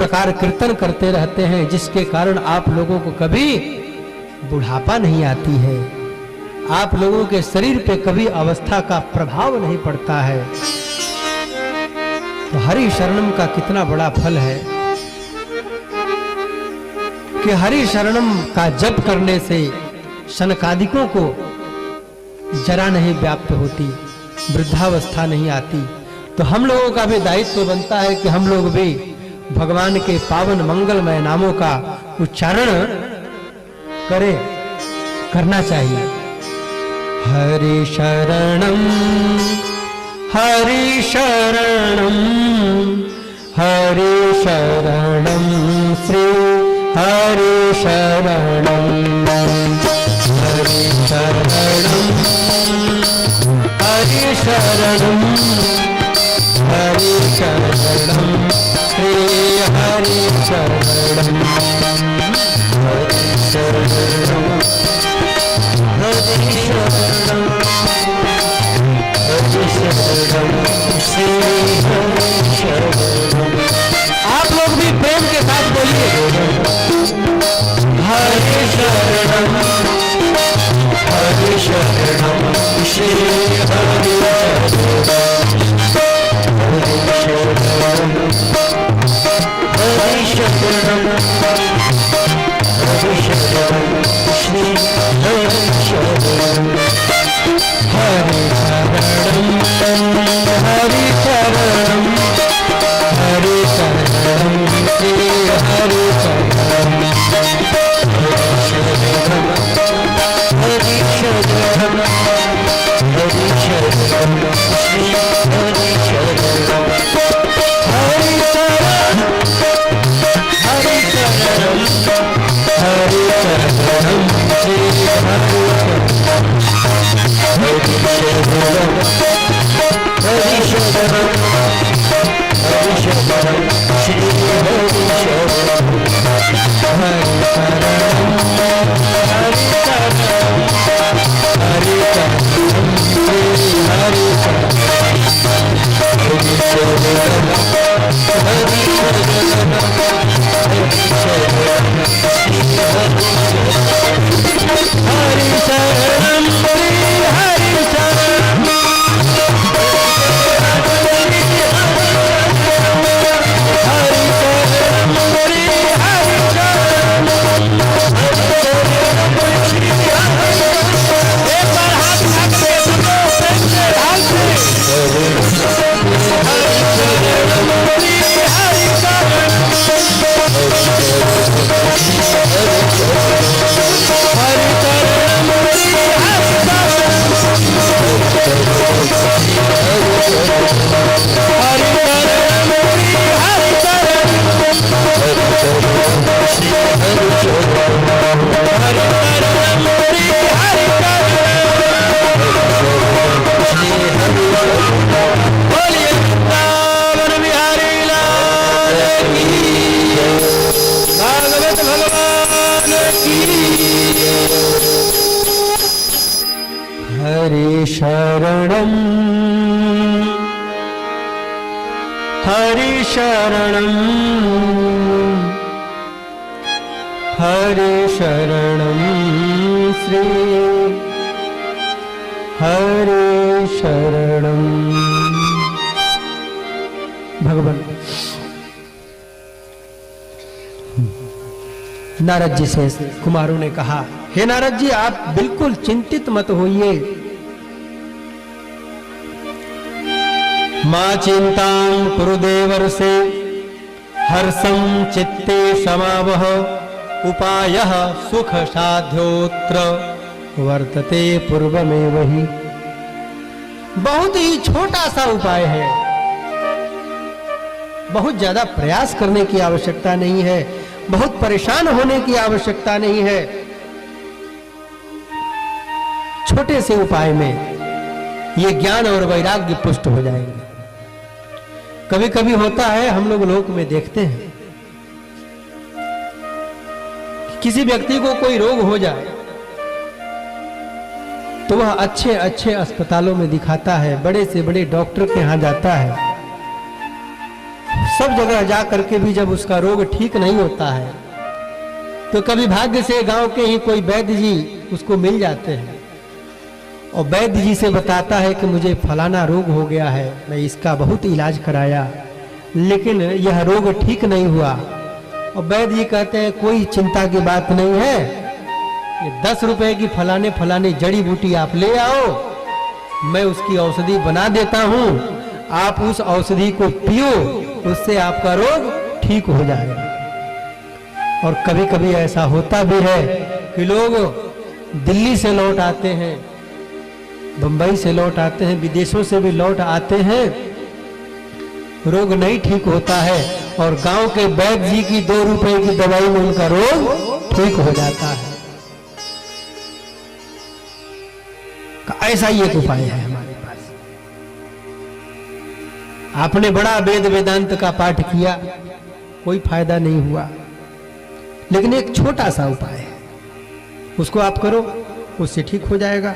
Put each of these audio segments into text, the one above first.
प्रकार कीर्तन करते रहते हैं, जिसके कारण आप लोगों को कभी बुढ़ापा नहीं आती है, आप लोगों के शरीर पे कभी अवस्था का प्रभाव नहीं पड़ता है। तो हरि शरणम का कितना बड़ा फल है कि हरि शरणम का जप करने से शनकादिकों को जरा नहीं व्याप्त होती, वृद्धावस्था नहीं आती। तो हम लोगों का भी दायित्व बनता है कि हम लोग भी भगवान के पावन मंगलमय नामों का उच्चारण करें, करना चाहिए। हरि शरणम हरि शरणम हरि शरणम श्री हरि शरणम हरि शरणम हरि शरणम हरि शरणम श्री हरि शरणम हरि शरणम हरि शरणम हरि शरणम श्री हरि शरणम। आप लोग भी प्रेम के साथ बोलिए, हरि शरणम हरि शरणम श्री हरि शरणम हरि शरणम हरि शरणम श्री हरि शरणम हरि शरणम हरि शरणम हरि शरणम श्री हरि शरणम हरि शरणम हरि शरणम हरि शरणम श्री हरि शरणम हरि शरणम हरि शरणम हरि शरणम श्री हरि शरणम हरि शरणम हरि शरणम हरि शरणम श्री हरि शरणम हरि शरणम हरि शरणम हरि शरणम श्री हरि शरणम हरि शरणम हरि शरणम हरि शरणम श्री हरि शरणम हरि शरणम श्री हरि शरणम हरि शरणम हरि शरणम हरि शरणम श्री हरि शरणम। भगवान नारद जी से कुमारों ने कहा, हे नारद जी, आप बिल्कुल चिंतित मत होइए, मां चिंतां कुरु देवर्षे हर्षं चित्ते समावह उपायः सुख साध्योत्र वर्तते पूर्वमेव ही। बहुत ही छोटा सा उपाय है, बहुत ज्यादा प्रयास करने की आवश्यकता नहीं है, बहुत परेशान होने की आवश्यकता नहीं है। छोटे से उपाय में ये ज्ञान और वैराग्य पुष्ट हो जाएंगे। कभी कभी होता है, हम लोग लोक में देखते हैं, किसी व्यक्ति को कोई रोग हो जाए तो वह अच्छे अच्छे अस्पतालों में दिखाता है, बड़े से बड़े डॉक्टर के यहां जाता है, सब जगह जा करके भी जब उसका रोग ठीक नहीं होता है तो कभी भाग्य से गांव के ही कोई वैद्य जी उसको मिल जाते हैं और वैद्य जी से बताता है कि मुझे फलाना रोग हो गया है, मैं इसका बहुत इलाज कराया लेकिन यह रोग ठीक नहीं हुआ। और वैद्य जी कहते हैं कोई चिंता की बात नहीं है, ये 10 रुपए की फलाने फलाने जड़ी बूटी आप ले आओ, मैं उसकी औषधि बना देता हूं, आप उस औषधि को पियो, उससे आपका रोग ठीक हो जाएगा। और कभी कभी ऐसा होता भी है कि लोग दिल्ली से लौट आते हैं, बंबई से लौट आते हैं, विदेशों से भी लौट आते हैं, रोग नहीं ठीक होता है और गांव के वैद्य जी की 2 रुपए की दवाई में उनका रोग ठीक हो जाता है। ऐसा ही एक उपाय है हमारे पास। आपने बड़ा वेद वेदांत का पाठ किया, कोई फायदा नहीं हुआ, लेकिन एक छोटा सा उपाय है, उसको आप करो, उससे ठीक हो जाएगा।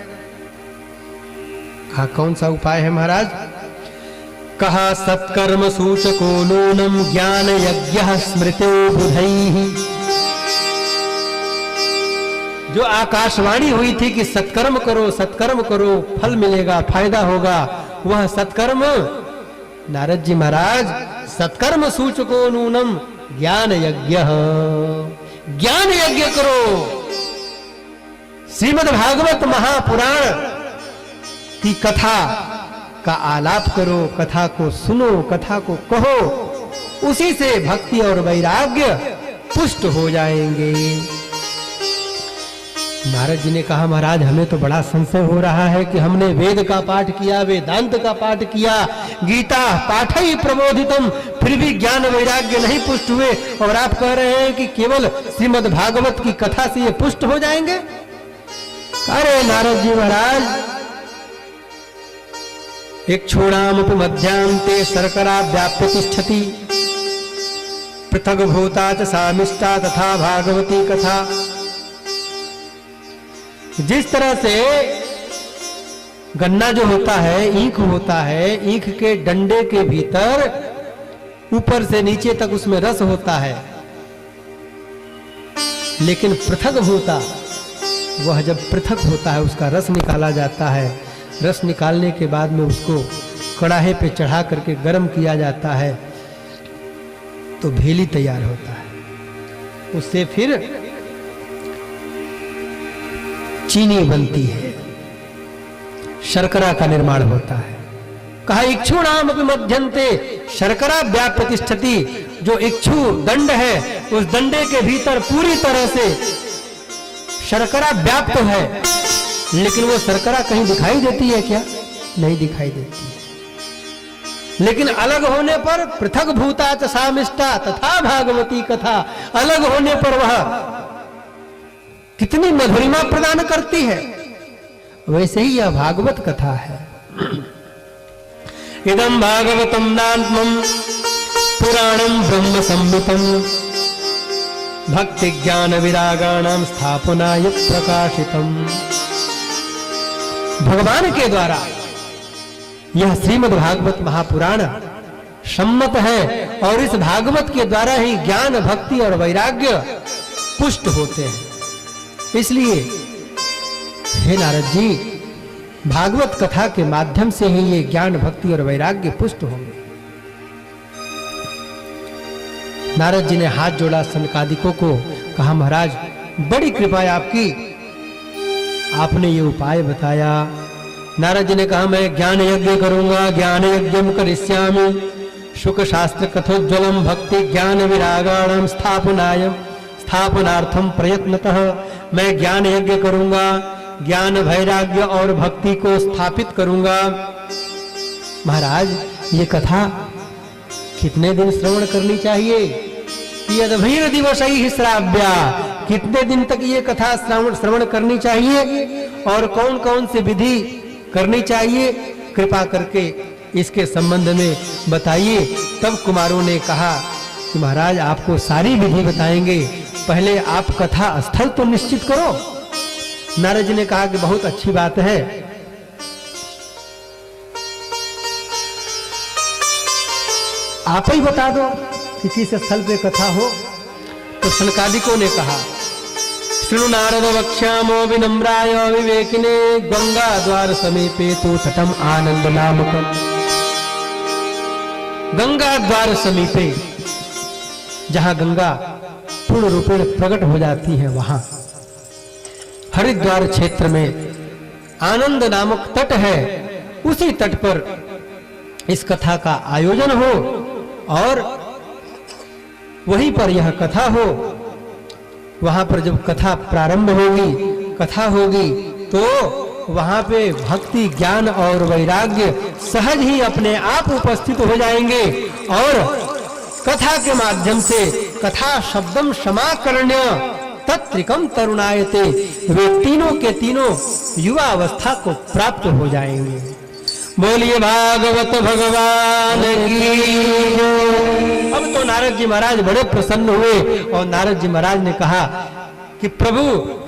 कौन सा उपाय है महाराज? कहा सत्कर्म सूचको नूनम ज्ञान यज्ञ स्मृतो बुधैः। जो आकाशवाणी हुई थी कि सत्कर्म करो फल मिलेगा, फायदा होगा, वह सत्कर्म नारद जी महाराज सत्कर्म सूचको नूनम ज्ञान यज्ञ, ज्ञान यज्ञ करो, श्रीमद् भागवत महापुराण की कथा का आलाप करो, कथा को सुनो, कथा को कहो, उसी से भक्ति और वैराग्य पुष्ट हो जाएंगे। नारद जी ने कहा महाराज हमें तो बड़ा संशय हो रहा है कि हमने वेद का पाठ किया, वेदांत का पाठ किया, गीता पाठ ही प्रबोधितम, फिर भी ज्ञान वैराग्य नहीं पुष्ट हुए, और आप कह रहे हैं कि केवल श्रीमद् भागवत की कथा से ये पुष्ट हो जाएंगे। अरे नारद जी महाराज, एक क्षुणामपि मध्यांते शर्करा व्याप्य तिष्ठति, पृथक भूता च सामिष्टा तथा भागवती कथा। जिस तरह से गन्ना जो होता है, ईख होता है, ईख के डंडे के भीतर ऊपर से नीचे तक उसमें रस होता है, लेकिन पृथक भूता, वह जब पृथक होता है उसका रस निकाला जाता है, रस निकालने के बाद में उसको कड़ाहे पे चढ़ा करके गर्म किया जाता है तो भेली तैयार होता है, उससे फिर चीनी बनती है, शर्करा का निर्माण होता है। कहा इक्षुणाम अपि मध्यन्ते शर्करा व्याप्य तिष्ठति, जो इक्षु दंड है उस दंडे के भीतर पूरी तरह से शर्करा व्याप्त है, लेकिन वो शर्करा कहीं दिखाई देती है क्या? नहीं दिखाई देती है। लेकिन अलग होने पर पृथक भूता च सामिष्टा तथा भागवती कथा, अलग होने पर वह कितनी मधुरिमा प्रदान करती है, वैसे ही यह भागवत कथा है। इदं भागवतम नात्मं पुराणं ब्रह्म संहितं, भक्ति ज्ञान विरागाणां स्थापनाय प्रकाशितम्। भगवान के द्वारा यह श्रीमद् भागवत महापुराण सम्मत है और इस भागवत के द्वारा ही ज्ञान, भक्ति और वैराग्य पुष्ट होते हैं। इसलिए हे नारद जी, भागवत कथा के माध्यम से ही ये ज्ञान, भक्ति और वैराग्य पुष्ट होंगे। नारद जी ने हाथ जोड़ा सनकादिकों को, कहा महाराज बड़ी कृपा है आपकी, आपने ये उपाय बताया। नारद जी ने कहा मैं ज्ञान यज्ञ करूंगा, ज्ञान यज्ञम करिष्यामि, शुक शास्त्र कथोज्वलम भक्ति ज्ञान विरागाणां स्थापनार्थम प्रयत्नतः, मैं ज्ञान यज्ञ करूंगा, ज्ञान वैराग्य और भक्ति को स्थापित करूंगा। महाराज ये कथा कितने दिन श्रवण करनी चाहिए? यदभीर दिवसैः श्राव्या, कितने दिन तक ये कथा श्रवण करनी चाहिए और कौन कौन सी विधि करनी चाहिए, कृपा करके इसके संबंध में बताइए। तब कुमारों ने कहा कि महाराज आपको सारी विधि बताएंगे, पहले आप कथा स्थल तो निश्चित करो। नारद जी ने कहा कि बहुत अच्छी बात है। आप ही बता दो कि किस स्थल पे कथा हो। तो सनकादिकों ने कहा, शृणु नारद वक्ष्यामो विनम्राय विवेकिने गंगा द्वार समीपे तो तटम आनंद नामकम। गंगा द्वार समीपे, जहां गंगा पूर्ण रूपेण प्रकट हो जाती है, वहां हरिद्वार क्षेत्र में आनंद नामक तट है। उसी तट पर इस कथा का आयोजन हो और वहीं पर यह कथा हो। वहां पर जब कथा प्रारंभ होगी, कथा होगी, तो वहां पे भक्ति, ज्ञान और वैराग्य सहज ही अपने आप उपस्थित हो जाएंगे और कथा के माध्यम से कथा शब्दम क्षमाकर्ण्य तत्रिकम तरुणायते, वे तीनों के तीनों युवा अवस्था को प्राप्त हो जाएंगे। बोलिए भागवत भगवान की। अब तो नारद जी महाराज बड़े प्रसन्न हुए और नारद जी महाराज ने कहा कि प्रभु,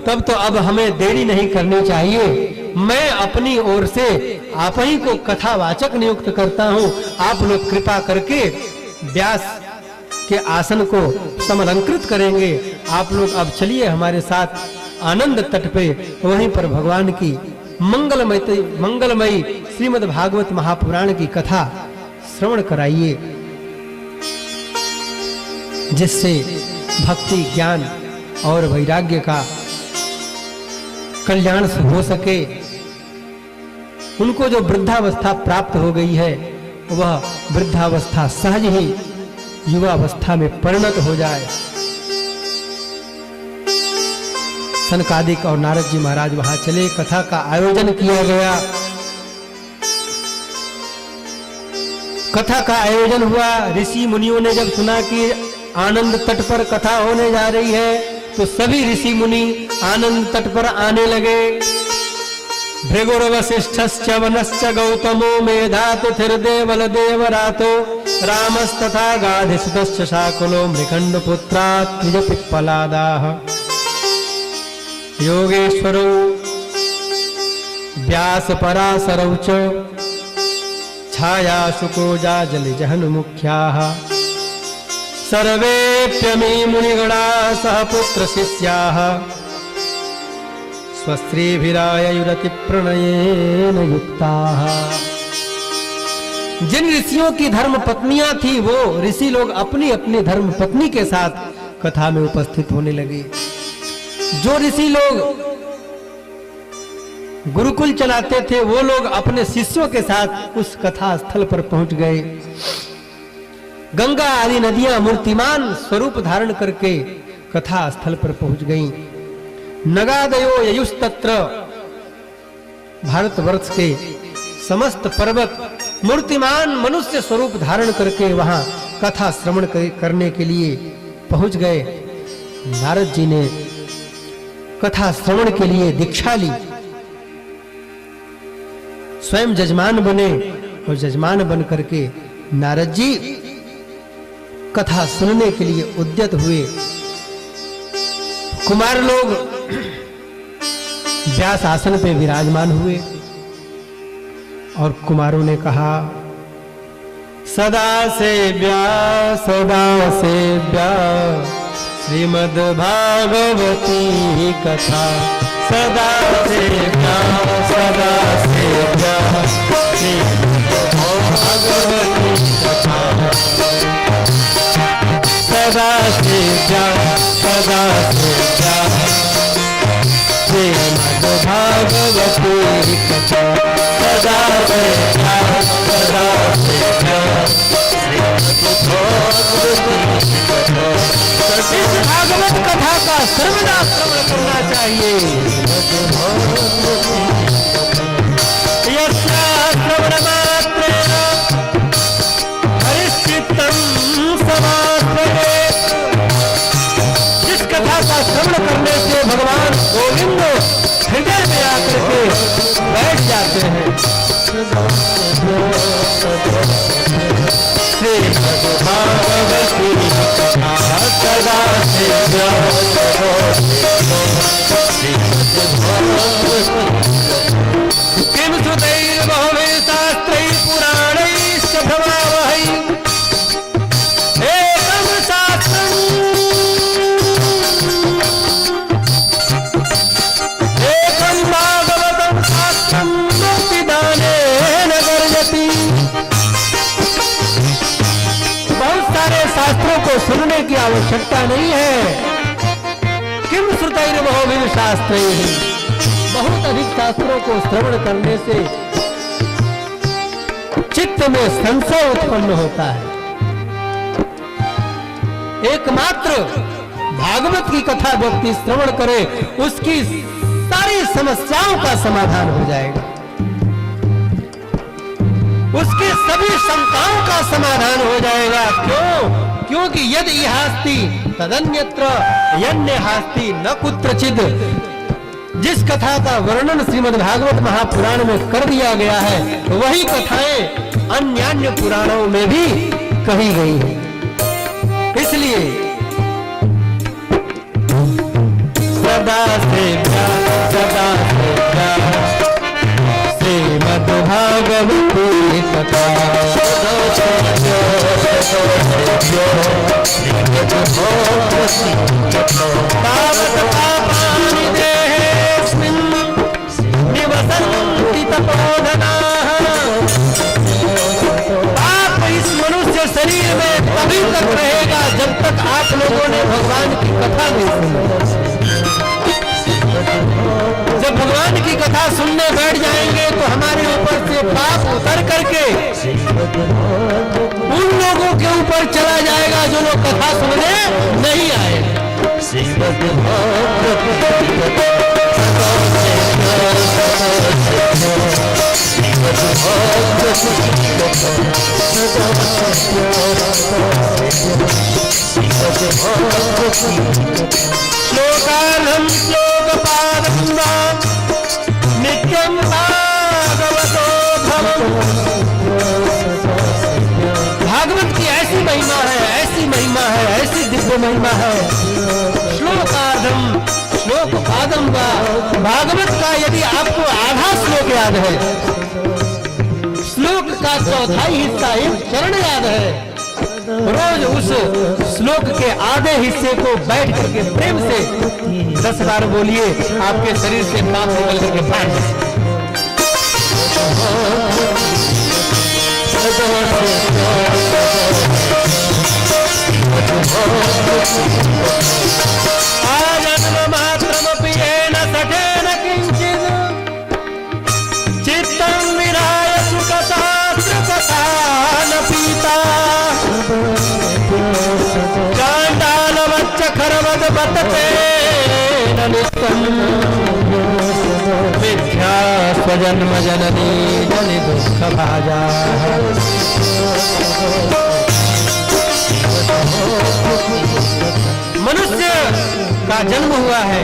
तब तो अब हमें देरी नहीं करनी चाहिए। मैं अपनी ओर से आप ही को कथावाचक नियुक्त करता हूं। आप लोग कृपा करके व्यास के आसन को समलंकृत करेंगे। आप लोग अब चलिए हमारे साथ आनंद तट पे, वहीं पर भगवान की मंगलमयी श्रीमद् भागवत महापुराण की कथा श्रवण कराइए, जिससे भक्ति, ज्ञान और वैराग्य का कल्याण हो सके। उनको जो वृद्धावस्था प्राप्त हो गई है, वह वृद्धावस्था सहज ही युवा अवस्था में परिणत हो जाए। सनकादिक और नारद जी महाराज वहां चले, कथा का आयोजन किया गया। कथा का आयोजन हुआ। ऋषि मुनियों ने जब सुना कि आनंद तट पर कथा होने जा रही है, तो सभी ऋषि मुनि आनंद तट पर आने लगे। भृगुर्वसिष्ठश्च वनश्च गौतमो मेधातिथिर्देवलदेवरातो रामस्तथा गाधिसुतश्च शाकुलो मृकण्डपुत्रात् द्विजपिप्पलादाः योगेश्वरो व्यासपराशरौ च छायाशुको जाजलिजहनुमुख्याः सर्वेऽप्यमी मुनिगणाः सह पुत्रशिष्याः स्वस्त्रीभिरायुरतिप्रणयेन युक्ताः। जिन ऋषियों की धर्म पत्नियां थी, वो ऋषि लोग अपनी अपनी धर्म पत्नी के साथ कथा में उपस्थित होने लगे। जो ऋषि लोग गुरुकुल चलाते थे, वो लोग अपने शिष्यों के साथ उस कथा स्थल पर पहुंच गए। गंगा आदि नदियां मूर्तिमान स्वरूप धारण करके कथा स्थल पर पहुंच गईं। नगादयो ययुस्तत्र, भारतवर्ष के समस्त पर्वत मूर्तिमान मनुष्य स्वरूप धारण करके वहां कथा श्रवण करने के लिए पहुंच गए। नारद जी ने कथा श्रवण के लिए दीक्षा ली, स्वयं जजमान बने और जजमान बन करके नारद जी कथा सुनने के लिए उद्यत हुए। कुमार लोग व्यास आसन पे विराजमान हुए और कुमारों ने कहा, सदा से व्यास श्रीमद् भागवती कथा, सदा से व्यास भागवती कथा, सदा से श्रीमद् भागवती कथा, सदा भागवत कथा का सर्वदा श्रवण करना चाहिए। श्रवण मात्रेण हरिश्चित्तं समाश्रये, जिस कथा का श्रवण करने से भगवान गोविंद हृदय में आकर के बैठ जाते हैं। भागवती कथा सदा किम सुतैर्बहुभिः शास्त्रैः पुराणैश्च भवावहै की आवश्यकता नहीं है। किम श्रुतैर्बहुभिः शास्त्रैः, बहुत अधिक शास्त्रों को श्रवण करने से चित्त में संशय उत्पन्न होता है। एकमात्र भागवत की कथा व्यक्ति श्रवण करे, उसकी सारी समस्याओं का समाधान हो जाएगा, उसकी सभी शंकाओं का समाधान हो जाएगा। क्यों? क्योंकि यदि इहास्ति तदन्यत्र यन्य हास्ति न कुत्रचिद। जिस कथा का वर्णन श्रीमद् भागवत महापुराण में कर दिया गया है, वही कथाएं अन्य पुराणों में भी कही गई है। इसलिए सदा से श्रीमद् भागवत कथा तावत् पापानि देहेऽस्मिन् निवसन्ति तपोधनाः। पाप इस मनुष्य शरीर में तभी तक रहेगा जब तक आप लोगों ने भगवान की कथा नहीं सुनी। जब भगवान की कथा सुनने बैठ जाएंगे तो हमारे ऊपर से पाप उतर करके उन लोगों के ऊपर चला जाएगा जो लोग कथा सुनने नहीं आए। श्लोकानं श्लोकपादं वा नित्यं भागवतो भवम्। भागवत की ऐसी महिमा है, ऐसी महिमा है, ऐसी दिव्य महिमा है। श्लोकार्धम श्लोकपादम वा, भागवत का यदि आपको आधा श्लोक याद है, श्लोक का चौथाई हिस्सा एक चरण याद है, रोज उस श्लोक के आधे हिस्से को बैठ करके प्रेम से 10 बार बोलिए, आपके शरीर से पाप निकल करके बाहर जाए। आजन्म मात्रमपि येन सठेन किंचित् चित्तं विहाय सुखशास्त्रकथा न पीता। चाण्डालवच्च खरवद बतते न नित्यम् मिथ्या स्वजन्म जननी जनि दुःख भाजाः। मनुष्य का जन्म हुआ है,